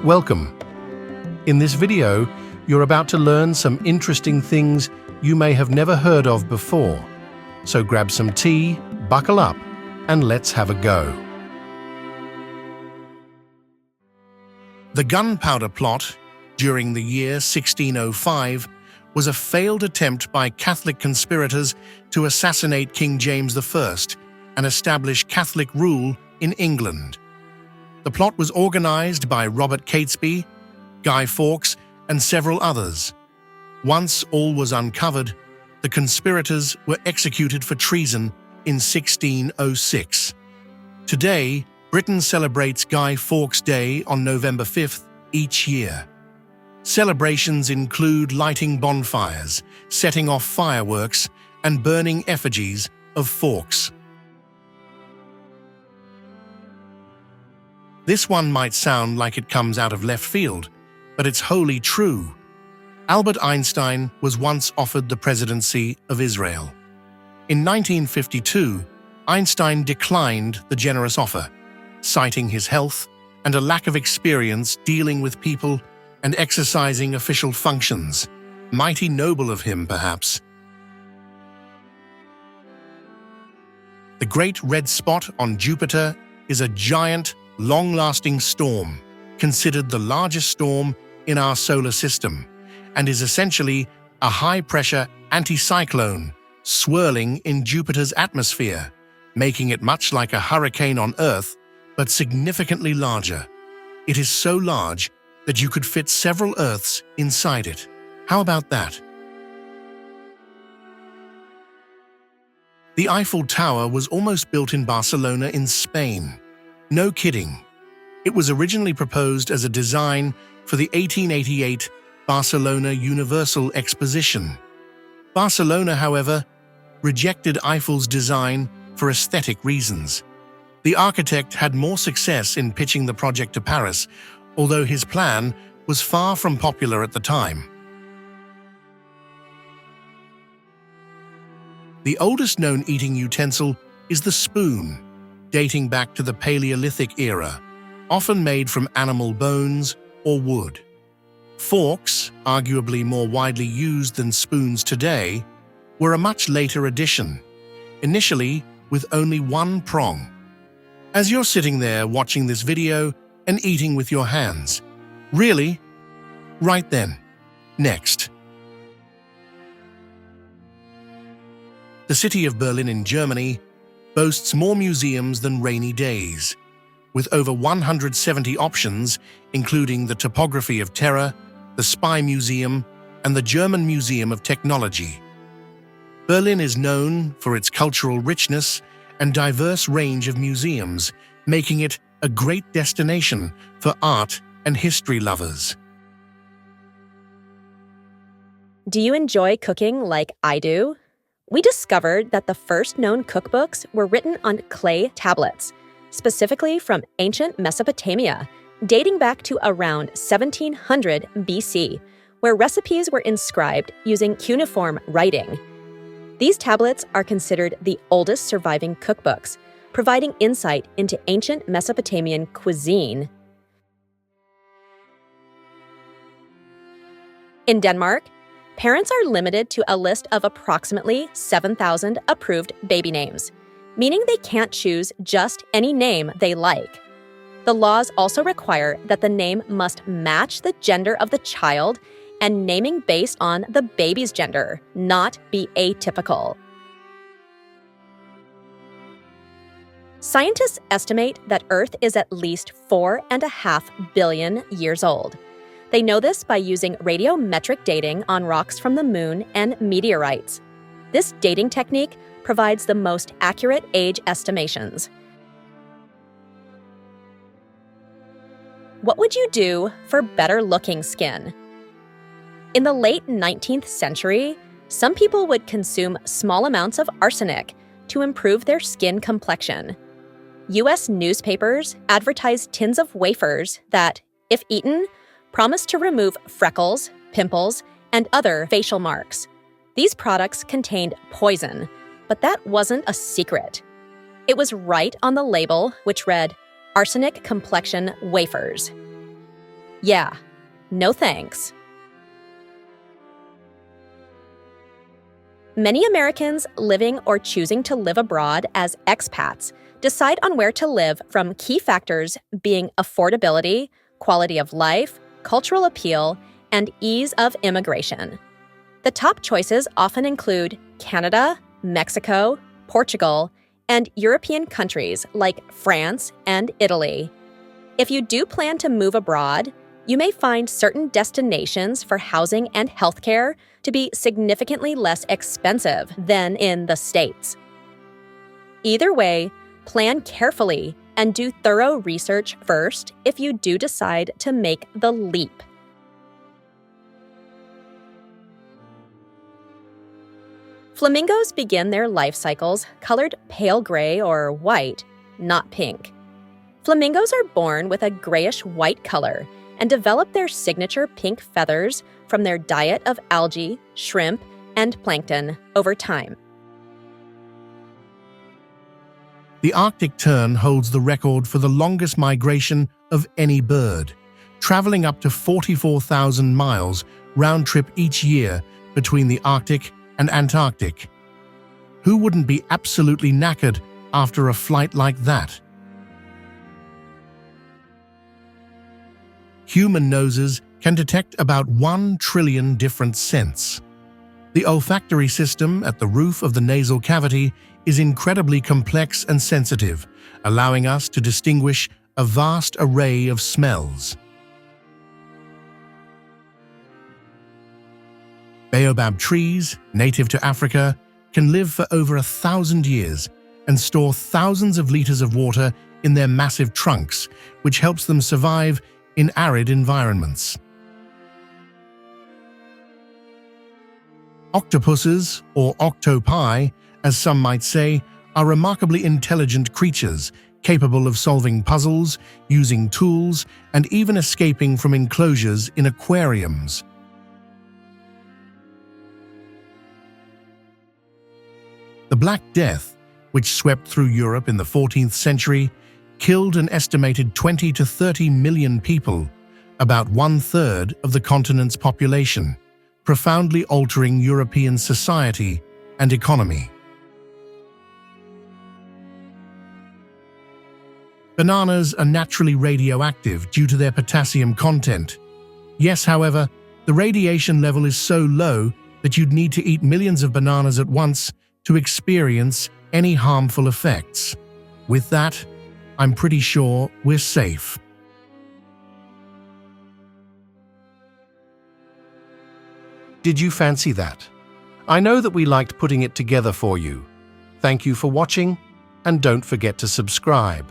Welcome. In this video, you're about to learn some interesting things you may have never heard of before. So grab some tea, buckle up, and let's have a go. The gunpowder plot during the year 1605 was a failed attempt by Catholic conspirators to assassinate King James I and establish Catholic rule in England. The plot was organized by Robert Catesby, Guy Fawkes, and several others. Once all was uncovered, the conspirators were executed for treason in 1606. Today, Britain celebrates Guy Fawkes Day on November 5th each year. Celebrations include lighting bonfires, setting off fireworks, and burning effigies of Fawkes. This one might sound like it comes out of left field, but it's wholly true. Albert Einstein was once offered the presidency of Israel. In 1952, Einstein declined the generous offer, citing his health and a lack of experience dealing with people and exercising official functions. Mighty noble of him, perhaps. The Great Red Spot on Jupiter is a giant, long-lasting storm, considered the largest storm in our solar system, and is essentially a high-pressure anticyclone swirling in Jupiter's atmosphere, making it much like a hurricane on Earth, but significantly larger. It is so large that you could fit several Earths inside it. How about that? The Eiffel Tower was almost built in Barcelona in Spain. No kidding. It was originally proposed as a design for the 1888 Barcelona Universal Exposition. Barcelona, however, rejected Eiffel's design for aesthetic reasons. The architect had more success in pitching the project to Paris, although his plan was far from popular at the time. The oldest known eating utensil is the spoon, dating back to the Paleolithic era, often made from animal bones or wood. Forks, arguably more widely used than spoons today, were a much later addition, initially with only one prong. As you're sitting there watching this video and eating with your hands. Really? Right then. Next. The city of Berlin in Germany boasts more museums than rainy days, with over 170 options, including the Topography of Terror, the Spy Museum, and the German Museum of Technology. Berlin is known for its cultural richness and diverse range of museums, making it a great destination for art and history lovers. Do you enjoy cooking like I do? We discovered that the first known cookbooks were written on clay tablets, specifically from ancient Mesopotamia, dating back to around 1700 BC, where recipes were inscribed using cuneiform writing. These tablets are considered the oldest surviving cookbooks, providing insight into ancient Mesopotamian cuisine. In Denmark, parents are limited to a list of approximately 7,000 approved baby names, meaning they can't choose just any name they like. The laws also require that the name must match the gender of the child and naming based on the baby's gender, not be atypical. Scientists estimate that Earth is at least 4.5 billion years old. They know this by using radiometric dating on rocks from the moon and meteorites. This dating technique provides the most accurate age estimations. What would you do for better-looking skin? In the late 19th century, some people would consume small amounts of arsenic to improve their skin complexion. U.S. newspapers advertised tins of wafers that, if eaten, promised to remove freckles, pimples, and other facial marks. These products contained poison, but that wasn't a secret. It was right on the label, which read, "Arsenic Complexion Wafers." Yeah, no thanks. Many Americans living or choosing to live abroad as expats decide on where to live from key factors being affordability, quality of life, cultural appeal, and ease of immigration. The top choices often include Canada, Mexico, Portugal, and European countries like France and Italy. If you do plan to move abroad, you may find certain destinations for housing and healthcare to be significantly less expensive than in the States. Either way, plan carefully and do thorough research first if you do decide to make the leap. Flamingos begin their life cycles colored pale gray or white, not pink. Flamingos are born with a grayish-white color and develop their signature pink feathers from their diet of algae, shrimp, and plankton over time. The Arctic tern holds the record for the longest migration of any bird, traveling up to 44,000 miles round-trip each year between the Arctic and Antarctic. Who wouldn't be absolutely knackered after a flight like that? Human noses can detect about 1 trillion different scents. The olfactory system at the roof of the nasal cavity is incredibly complex and sensitive, allowing us to distinguish a vast array of smells. Baobab trees, native to Africa, can live for over 1,000 years and store thousands of liters of water in their massive trunks, which helps them survive in arid environments. Octopuses, or octopi, as some might say, are remarkably intelligent creatures, capable of solving puzzles, using tools, and even escaping from enclosures in aquariums. The Black Death, which swept through Europe in the 14th century, killed an estimated 20 to 30 million people, about 1/3 of the continent's population, profoundly altering European society and economy. Bananas are naturally radioactive due to their potassium content. Yes, however, the radiation level is so low that you'd need to eat millions of bananas at once to experience any harmful effects. With that, I'm pretty sure we're safe. Did you fancy that? I know that we liked putting it together for you. Thank you for watching, and don't forget to subscribe.